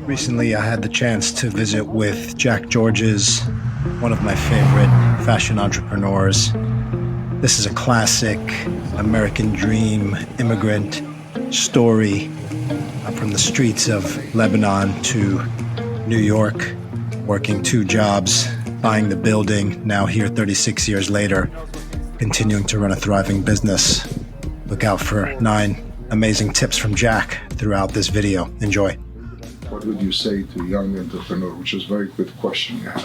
Recently, I had the chance to visit with Jack George's, one of my favorite fashion entrepreneurs. This is a classic American dream immigrant story from the streets of Lebanon to New York, working 2 jobs, buying the building, now here 36 years later, continuing to run a thriving business. Look out for 9 amazing tips from Jack throughout this video. Enjoy. What would you say to a young entrepreneur, which is a very good question you had.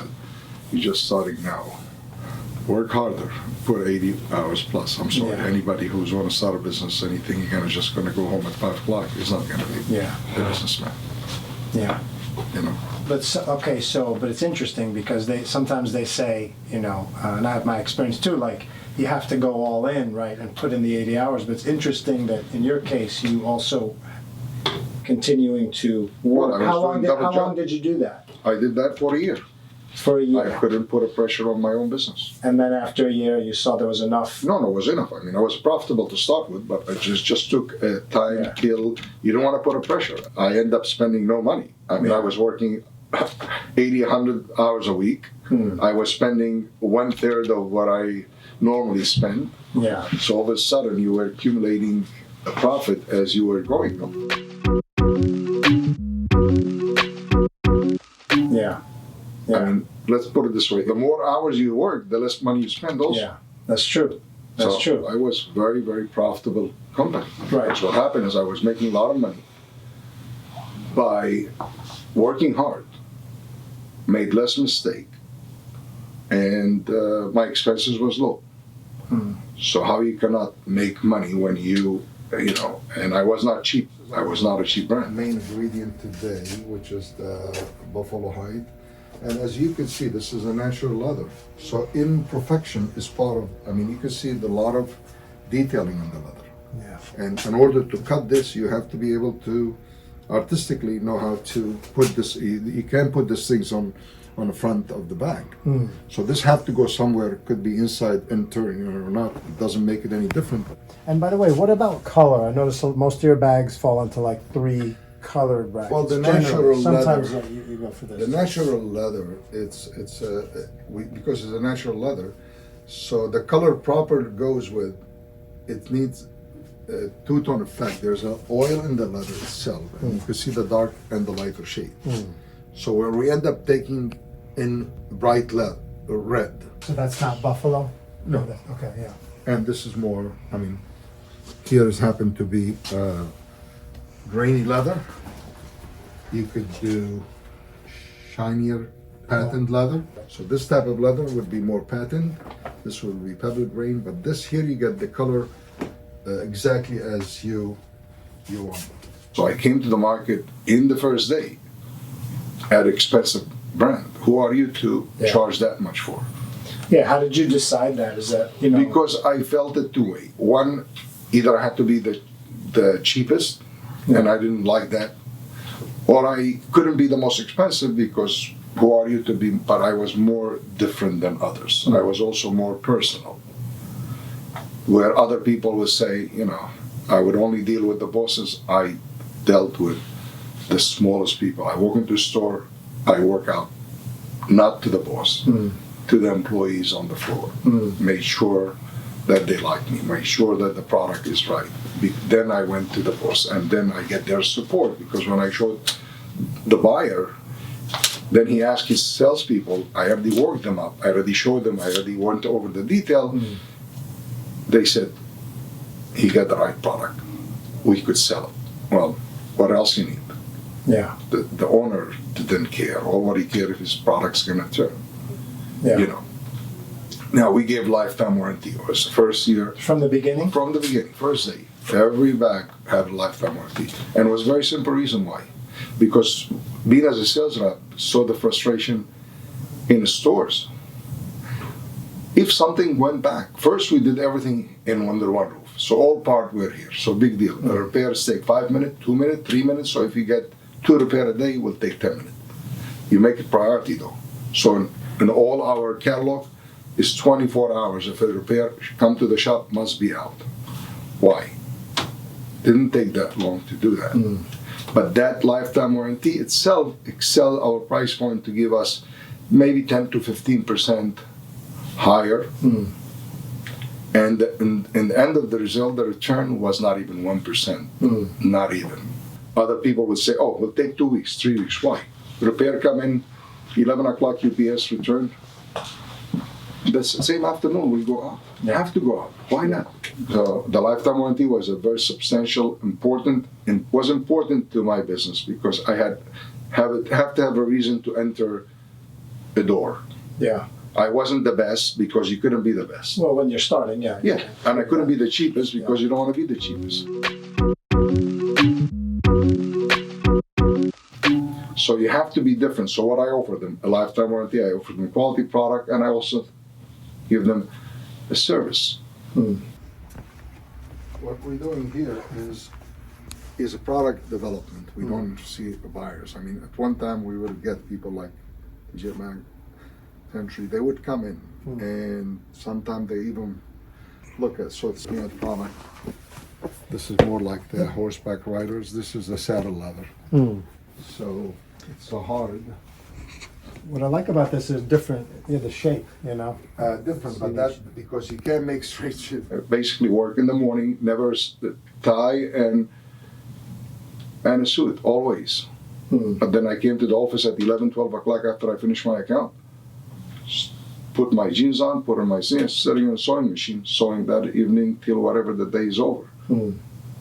You're just starting now. Work harder, put 80 hours plus. I'm sorry, anybody who's want to start a business, anything, you're gonna just going to go home at 5 o'clock is not going to be a businessman. Yeah. You know. But okay, but it's interesting because sometimes they say, and I have my experience too, like you have to go all in, right, and put in the 80 hours. But it's interesting that in your case, you also continuing to work. How long did you do that? I did that for a year. For a year. I couldn't put a pressure on my own business. And then after a year, you saw there was enough? No, it was enough. I mean, I was profitable to start with, but it just took time to kill. You don't want to put a pressure. I end up spending no money. I mean, I was working 80, 100 hours a week. I was spending 1/3 of what I normally spend. Yeah. So all of a sudden, you were accumulating a profit as you were going. Yeah. I mean, let's put it this way. The more hours you work, the less money you spend also. Yeah, that's true. That's true. I was very, very profitable company. Right. So what happened is I was making a lot of money by working hard, made less mistake, and my expenses was low. So how you cannot make money when and I was not cheap. I was not a cheap brand. Main ingredient today, which is the buffalo hide. And as you can see, this is a natural leather. So imperfection is part of, you can see a lot of detailing on the leather. Yeah. And in order to cut this, you have to be able to artistically know how to put this. You can't put these things on the front of the bag. So this have to go somewhere. It could be inside, interior or not. It doesn't make it any different. And by the way, what about color? I noticed most of your bags fall into like 3 colored bags. Well, the natural sometimes leather. You go for this. The natural leather, because it's a natural leather, so the color proper goes with. It needs a 2-tone effect. There's an oil in the leather itself, and you can see the dark and the lighter shade. So where we end up taking in bright red. So that's not buffalo? No. Okay, yeah. And this is more. Here has happened to be grainy leather. You could do shinier patent leather. So this type of leather would be more patent. This would be pebble grain, but this here you get the color exactly as you want. So I came to the market in the first day at expensive brand. Who are you to charge that much for? Yeah, how did you decide that? Is that, Because I felt it 2 ways. One, either I had to be the cheapest, and I didn't like that, or I couldn't be the most expensive because who are you to be? But I was more different than others. I was also more personal. Where other people would say, I would only deal with the bosses. I dealt with the smallest people. I walk into a store, I work out, not to the boss, to the employees on the floor. Make sure that they like me, make sure that the product is right. Then I went to the boss, and then I get their support, because when I showed the buyer, then he asked his salespeople, I already worked them up, I already showed them, I already went over the detail. They said, he got the right product, we could sell it. Well, what else you need? Yeah. The owner didn't care. All what he cared if his product's gonna turn. Yeah. Now, we gave lifetime warranty. It was the first year. From the beginning? From the beginning, first day. Every bag had a lifetime warranty. And it was a very simple reason why. Because being as a sales rep, saw the frustration in the stores. If something went back, first we did everything under one roof. So all parts were here. So big deal. The repairs take 5 minutes, 2 minutes, 3 minutes. So if you get 2 repairs a day, it will take 10 minutes. You make it priority though. So in all our catalog, is 24 hours. If a repair come to the shop, must be out. Why? Didn't take that long to do that. But that lifetime warranty itself excel our price point to give us maybe 10 to 15% higher. And in the end of the result, the return was not even 1%. Not even. Other people would say, oh, we'll take 2 weeks, 3 weeks. Why? Repair come in, 11 o'clock UPS return. The same afternoon we'll go out. You have to go out. Why not? So the lifetime warranty was a very substantial, important, and was important to my business because I have to have a reason to enter the door. Yeah. I wasn't the best because you couldn't be the best. Well, when you're starting, yeah. Yeah, and I couldn't be the cheapest because you don't want to be the cheapest. So you have to be different. So what I offer them, a lifetime warranty, I offer them quality product, and I also give them a service. What we're doing here is a product development. We don't see buyers. I mean, at one time we would get people like J-Mag Entry. They would come in, and sometimes they even look at, so it's a product. This is more like the horseback riders. This is the saddle leather. So it's so hard. What I like about this is different, the shape, Different, but that's because you can't make straight shit. Basically work in the morning, never tie and a suit, always. But then I came to the office at 11, 12 o'clock after I finished my account. Put my jeans on, put on my jeans, sitting on a sewing machine, sewing that evening till whatever the day is over.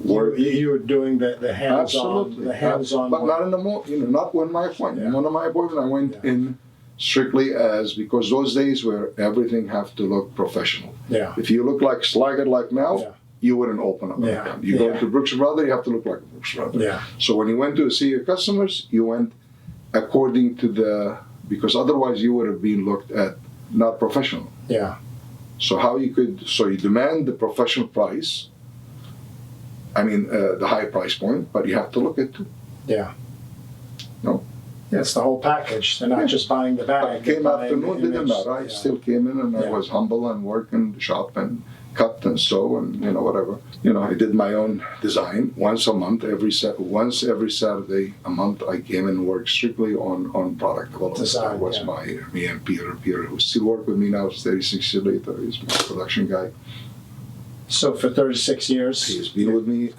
You were doing the hands-on, but not in the morning, not when my appointment. Yeah. One of my appointments, I went in strictly because those days where everything have to look professional. Yeah. If you look like sluggard like now, Yeah. you wouldn't open up an Yeah. account. You go to Brooks Brothers, you have to look like a Brooks Brothers. Yeah. So when you went to see your customers, you went according to because otherwise you would have been looked at not professional. Yeah. So you demand the professional price. I mean, the high price point, but you have to look at too. Yeah. No? Yeah, it's the whole package. They're not just buying the bag. I came they're buying afternoon, the didn't image. matter. I Yeah. still came in and I was humble and work and shop and cut and sew and whatever. I did my own design once a month, once every Saturday a month. I came and worked strictly on product development. Design, That was me and Peter, who still work with me now. 36 years later, he's my production guy. So for 36 years. He's been with me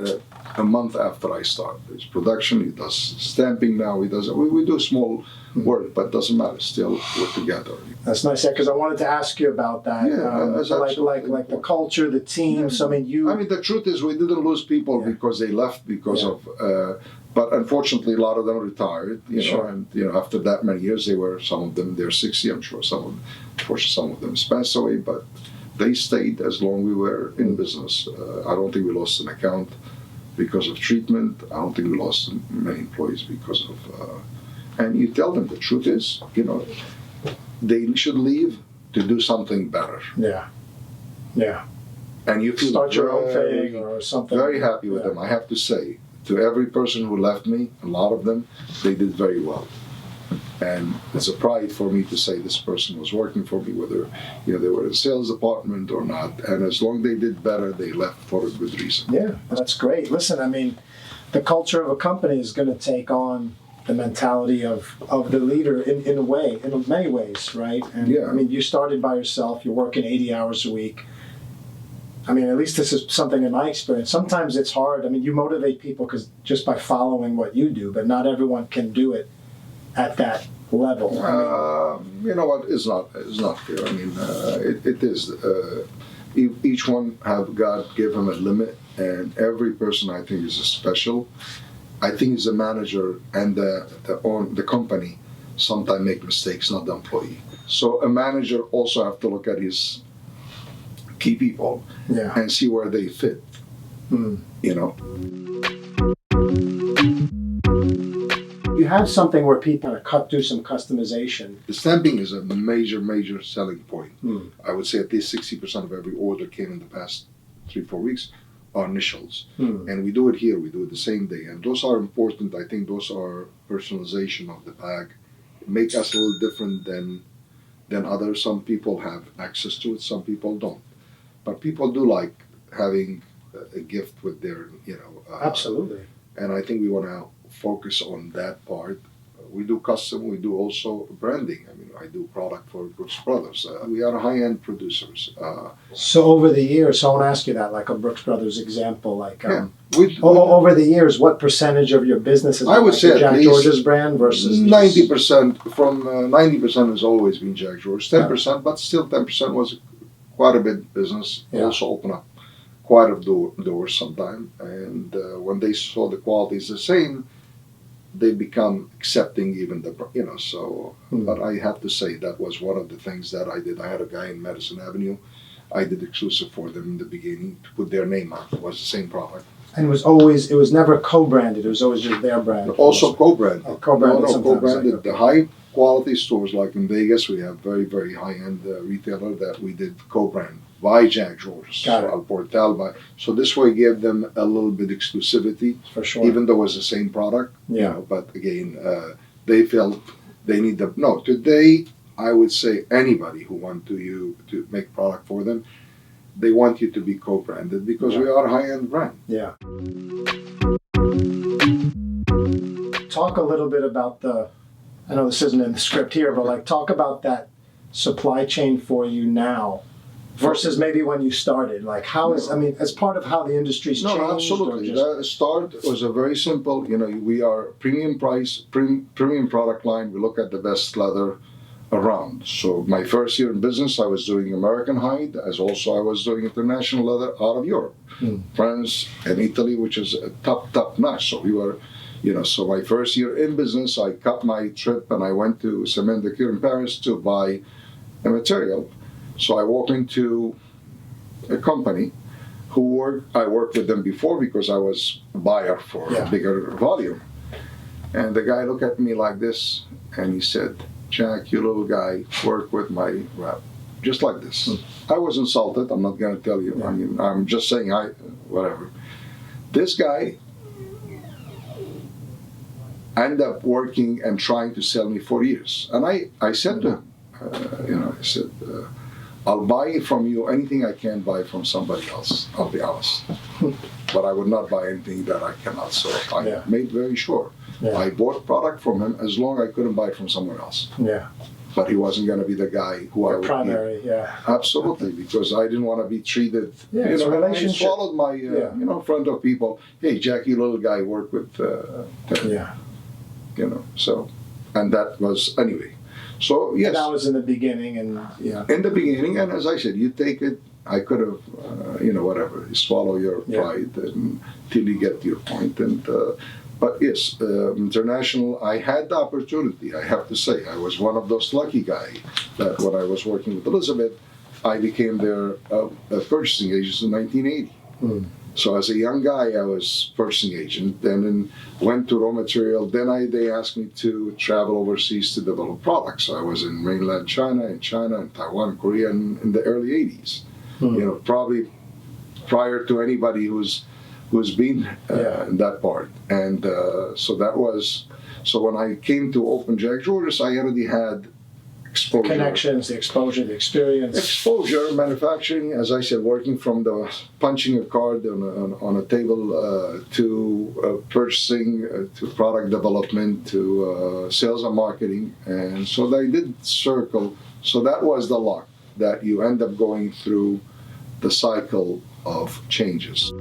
a month after I started. His production, he does stamping now. He does. We do small work, but doesn't matter. Still, we're together. That's nice, because I wanted to ask you about that. Yeah, that's like the culture, the teams. Yeah. I mean, the truth is, we didn't lose people because they left because of. But unfortunately, a lot of them retired. And after that many years, some of them they're 60. I'm sure some of them passed away, but they stayed as long we were in business. I don't think we lost an account because of treatment. I don't think we lost many employees because of. And you tell them the truth is, they should leave to do something better. Yeah. Yeah. And you feel start your own thing or something. Very happy with them. I have to say, to every person who left me, a lot of them, they did very well. And it's a pride for me to say this person was working for me, whether they were in the sales department or not. And as long as they did better, they left for a good reason. Yeah, that's great. Listen, I mean, the culture of a company is going to take on the mentality of the leader in a way, in many ways, right? And Yeah. I mean, you started by yourself. You're working 80 hours a week. I mean, at least this is something in my experience. Sometimes it's hard. I mean, you motivate people just by following what you do, but not everyone can do it at that level. You know what? It's not fair. I mean, it is. Each one God gave him a limit, and every person I think is special. I think as a manager and the company sometimes make mistakes, not the employee. So a manager also have to look at his key people and see where they fit. You have something where people do some customization. The stamping is a major selling point. I would say at least 60% of every order came in the past 3-4 weeks are initials. And we do it here, we do it the same day. And those are important. I think those are personalization of the bag. Make us a little different than others. Some people have access to it, some people don't. But people do like having a gift with their, Absolutely. And I think we want to focus on that part. We do custom, we do also branding. I mean, I do product for Brooks Brothers. We are high-end producers. So over the years, so I want to ask you that, like a Brooks Brothers example, like over the years, what percentage of your business is I would like say the at Jack least George's brand versus 90%. From 90% has always been Jack George. 10%, but still 10% was quite a bit business. Yeah. Also open up quite a doors sometime. And when they saw the quality is the same, they become accepting even the, so, but I have to say that was one of the things that I did. I had a guy in Madison Avenue. I did exclusive for them in the beginning to put their name on. It was the same product. And it was never co-branded. It was always just their brand. Also co-branded. Co-branded sometimes. Co-branded. Like, The high quality stores like in Vegas, we have very, very high-end retailer that we did co-brand by Jack George. Got it. Al Portal by. So this way gave them a little bit exclusivity, for sure. even though it was the same product. Yeah. But again, they felt they need the, no, today I would say anybody who want to make product for them, they want you to be co-branded because we are a high-end brand. Yeah. Talk a little bit about I know this isn't in the script here, but like talk about that supply chain for you now versus maybe when you started. Like how is, I mean, as part of how the industry's changed? No, absolutely. Or just... The start was a very simple, we are premium price, premium product line. We look at the best leather around. So my first year in business, I was doing American hide, as also I was doing international leather out of Europe, France and Italy, which is a top notch. So we were, so my first year in business, I cut my trip and I went to Cement de Cure in Paris to buy a material. So I walked into a company I worked with them before because I was a buyer for a bigger volume. And the guy looked at me like this and he said, "Jack, you little guy, work with my rep." Just like this. I was insulted. I'm not going to tell you. I mean, I'm just saying whatever. This guy ended up working and trying to sell me for years. And I said to him, I said, I'll buy from you anything I can buy from somebody else, I'll be honest. But I would not buy anything that I cannot. So I made very sure. Yeah. I bought product from him as long as I couldn't buy it from somewhere else. Yeah. But he wasn't going to be the guy who I would primary, be. Absolutely, because I didn't want to be treated. It's a relationship. I swallowed my, friend of people. Hey, Jackie, little guy, work with. So, and that was anyway. So yes. That was in the beginning, and In the beginning, and as I said, you take it. I could have, whatever. You swallow your pride until you get to your point, and. But yes, international, I had the opportunity, I have to say. I was one of those lucky guys that when I was working with Elizabeth, I became their purchasing agent in 1980. So as a young guy, I was purchasing agent, then went to raw material. Then they asked me to travel overseas to develop products. So I was in mainland China, and Taiwan, Korea in the early 80s. Probably prior to anybody who's been in that part. And so that was, so when I came to open Jack George's, I already had exposure. The connections, the exposure, the experience. Exposure, manufacturing, as I said, working from the punching a card on a table to purchasing, to product development, to sales and marketing. And so they did circle. So that was the luck, that you end up going through the cycle of changes.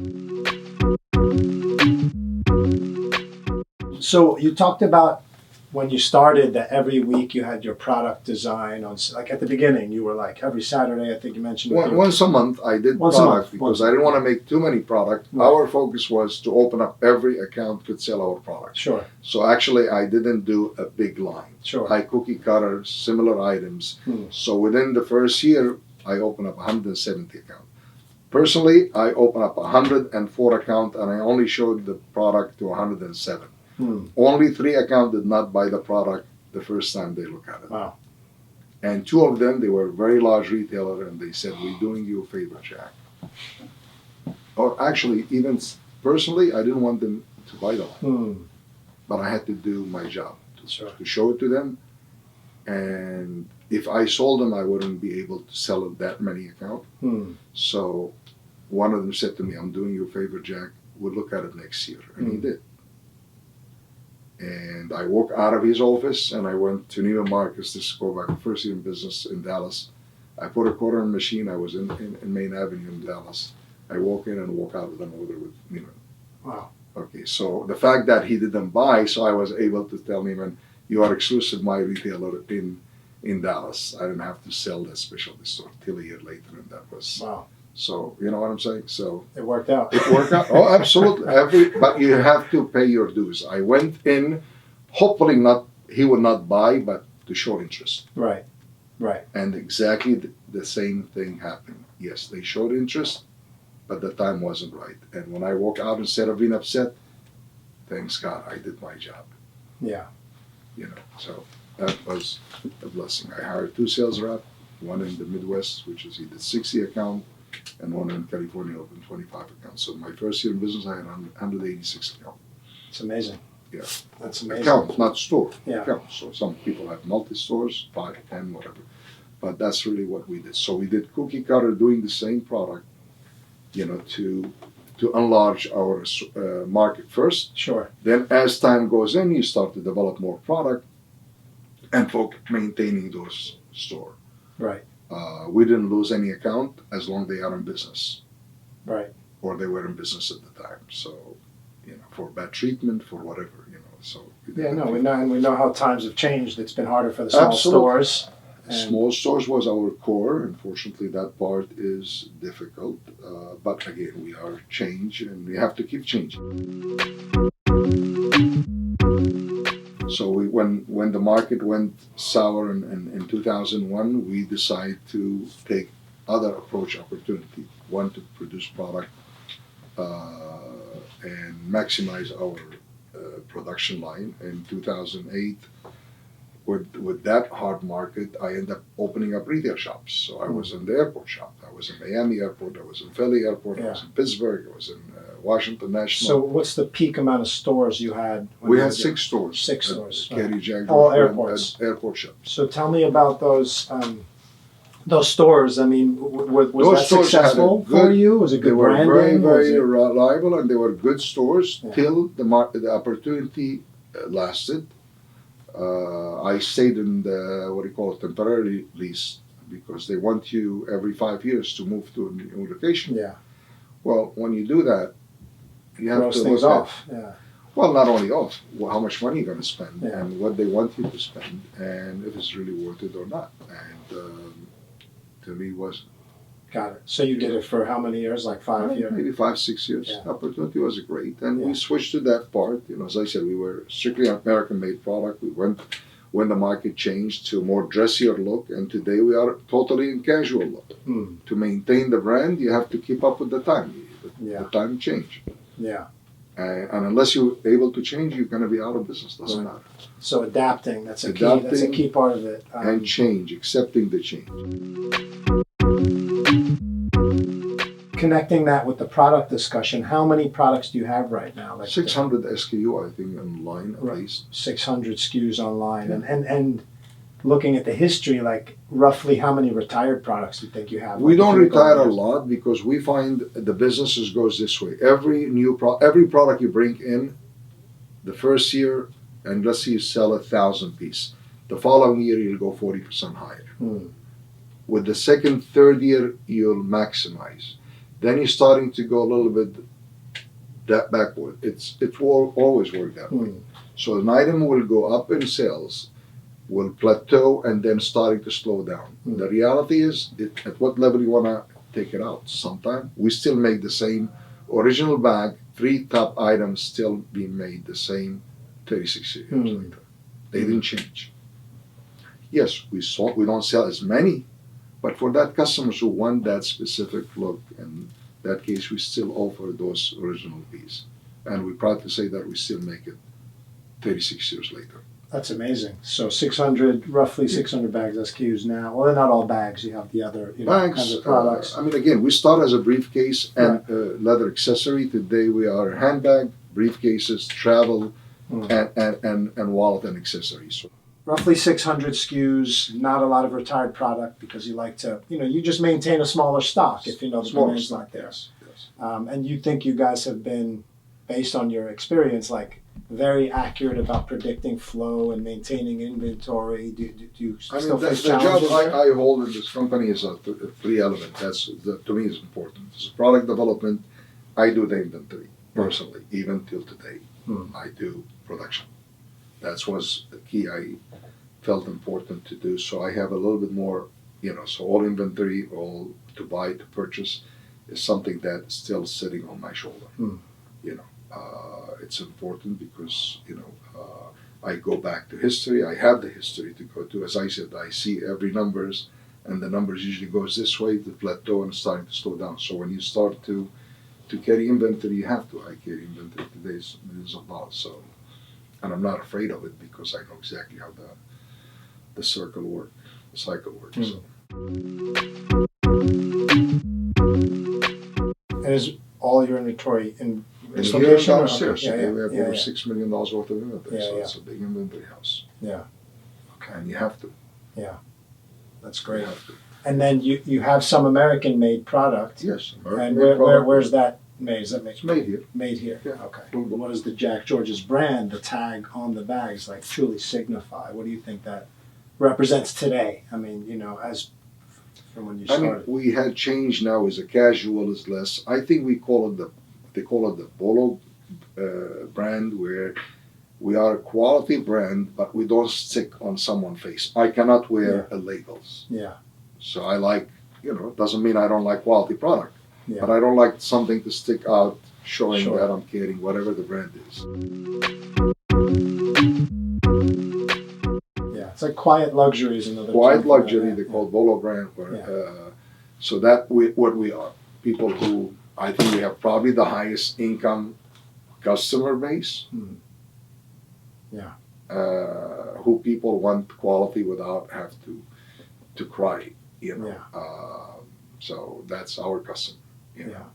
So you talked about when you started that every week you had your product design on, like at the beginning you were like every Saturday, I think you mentioned. Once a month I did product because I didn't want to make too many products. Right. Our focus was to open up every account could sell our product. Sure. So actually I didn't do a big line. Sure. High cookie cutters, similar items. So within the first year I opened up 170 accounts. Personally, I opened up 104 accounts and I only showed the product to 107. Only 3 accounts did not buy the product the first time they look at it. Wow. And 2 of them, they were very large retailers and they said, "We're doing you a favor, Jack." Or actually, even personally, I didn't want them to buy the line. But I had to do my job to show it to them. And if I sold them, I wouldn't be able to sell that many accounts. So one of them said to me, "I'm doing you a favor, Jack. We'll look at it next year." And he did. And I walked out of his office and I went to Neiman Marcus. This is go back first year in business in Dallas. I put a quarter in the machine. I was in Main Avenue in Dallas. I walk in and walk out with an order with Neiman. Wow. Okay, so the fact that he didn't buy, so I was able to tell Neiman, you are exclusive my retailer in Dallas. I didn't have to sell that specialty store till a year later, and that was Wow. so. You know what I'm saying? So It worked out. it worked out. Oh, absolutely. But you have to pay your dues. I went in, hopefully not. He would not buy, but to show interest. Right. Right. And exactly the same thing happened. Yes, they showed interest, but the time wasn't right. And when I walk out, instead of being upset, thanks God, I did my job. Yeah. You know, so that was a blessing. I hired 2 sales reps, one in the Midwest, which is he did 60 account, and one in California opened 25 accounts. So my first year in business, I had 186 accounts. It's amazing. Yeah. That's amazing. Accounts, not store. Yeah. Accounts. So some people have multi-stores, 5, 10, whatever. But that's really what we did. So we did cookie cutter doing the same product, you know, to enlarge our market first. Sure. Then as time goes in, you start to develop more product and maintaining those store. Right. We didn't lose any account as long as they are in business. Right. Or they were in business at the time. So, you know, for bad treatment, for whatever, you know. So Yeah, no, we know how times have changed. It's been harder for the small Absolutely. stores. And Small stores was our core. Unfortunately, that part is difficult. But again, we are change and we have to keep changing. So when the market went sour in 2001, we decided to take other approach opportunity. One, to produce product and maximize our production line. In 2008, with that hard market, I ended up opening up retail shops. So I was in the airport shop. I was in Miami Airport. I was in Philly Airport. I was in Pittsburgh. I was in Washington National. So what's the peak amount of stores you had? We had 6 stores. 6 stores. Kerry Jaguar. All airports. Airport shops. So tell me about those stores. I mean, was Those that stores had a successful for good- you? Was it They good were branding? very, Was very it- reliable, and they were good stores Yeah. till the opportunity lasted. I stayed in the temporary lease because they want you every 5 years to move to a new location. Yeah. Well, when you do that, you have Throws to things look at, off. Yeah. well, not only off, how much money you're going to spend Yeah. and what they want you to spend and if it's really worth it or not. And to me, was Got it. So you did it for how many years? Like 5 years? maybe 5, 6 years. Yeah. Opportunity was great, and Yeah. we switched to that part. You know, as I said, we were strictly American-made product. We went when the market changed to a more dressier look, and today we are totally in casual look. Hmm. To maintain the brand, you have to keep up with the time. Yeah. The time change, Yeah. and unless you're able to change, you're going to be out of business. Doesn't Right. matter. So adapting, that's a key. That's a Adapting key part of it. And change, accepting the change. Connecting that with the product discussion, how many products do you have right now? Like 600 SKU, I think, online at Right. least. 600 SKUs online, and looking at the history, like roughly how many retired products do you think you have? We Like, don't if you go retire a years? lot because we find the businesses goes this way. Every product you bring in, the first year, and let's say you sell 1,000 piece, the following year you'll go 40% higher. Hmm. With the second, third year, you'll maximize. Then you're starting to go a little bit that backward. It will always work that way. Hmm. So an item will go up in sales, will plateau, and then starting to slow down. Mm. The reality is, at what level you want to take it out. Sometimes we still make the same original bag, 3 top items still being made the same 36 years Mm. later. They didn't change. Yes, we don't sell as many, but for that customers who want that specific look, in that case, we still offer those original piece. And we're proud to say that we still make it 36 years later. That's amazing. So 600, roughly 600 bags SKUs now. Well, they're not all bags. You have the other Bags, kinds of products. I mean, again, we start as a briefcase and leather accessory. Today we are handbag, briefcases, travel, and wallet and accessories. Roughly 600 SKUs, not a lot of retired product because you like to, you just maintain a smaller stock if you know the Smaller demand's stock, not there. yes. And you think you guys have been, based on your experience, like very accurate about predicting flow and maintaining inventory? Do you I still mean, face the job challenges there? I hold in this company is a three element. That to me is important. It's product development. I do the inventory personally, even till today. I do production. That was the key I felt important to do. So I have a little bit more, so all inventory, all to buy, to purchase is something that's still sitting on my shoulder. It's important because, I go back to history. I have the history to go to. As I said, I see every numbers, and the numbers usually goes this way, the plateau, and starting to slow down. So when you start to carry inventory, you have to. I carry inventory today millions of dollars. So, and I'm not afraid of it because I know exactly how the cycle works. So. And is all your inventory in this And here location? downstairs, Okay. we have over $6 million worth of inventory, so Yeah. it's a big inventory house. Yeah. Okay. And you have to. That's You great. have to. And then you have some American-made product. Yes. And American-made product. where's that made? Is that It's made here. made here? Yeah. Okay. What does the Jack George's brand, the tag on the bags, like truly signify? What do you think that represents today? I mean, as from when you started. We had changed now as a casual is less. I think they call it the Polo brand, where we are a quality brand, but we don't stick on someone's face. I cannot wear labels. Yeah. So I like, it doesn't mean I don't like quality product, Yeah. but I don't like something to stick out showing Sure. that I'm carrying whatever the brand is. Yeah. It's like quiet luxury is another. Quiet term for that, luxury, yeah. they call Polo brand. Yeah. So what we are. People who, I think we have probably the highest income customer base. Yeah. Who people want quality without have to cry, Yeah. So that's our customer. Yeah.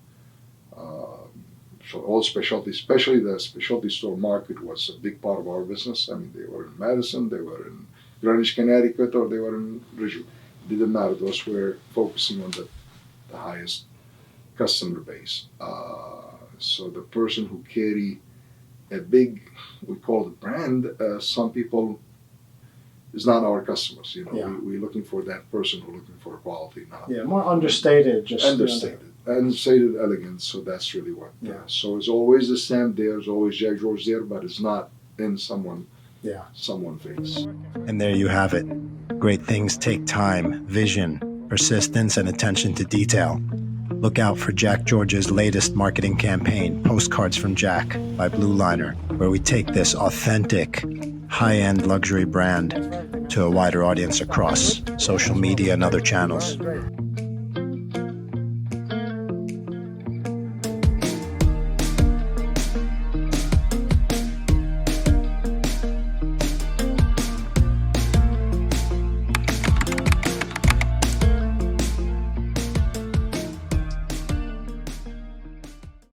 So all specialty, especially the specialty store market, was a big part of our business. I mean, they were in Madison, they were in Greenwich, Connecticut, or they were in Ridgeville. It didn't matter. Those were focusing on the highest customer base. So the person who carry a big, we call it brand, some people is not our customers. Yeah. We're looking for that person who's looking for quality, not Yeah. More understated. Just understated elegance. So that's really what. Yeah. So it's always the same. There's always Jack George there, but it's not in someone's face. And there you have it. Great things take time, vision, persistence, and attention to detail. Look out for Jack George's latest marketing campaign, Postcards from Jack by Blueliner, where we take this authentic, high-end luxury brand to a wider audience across social media and other channels.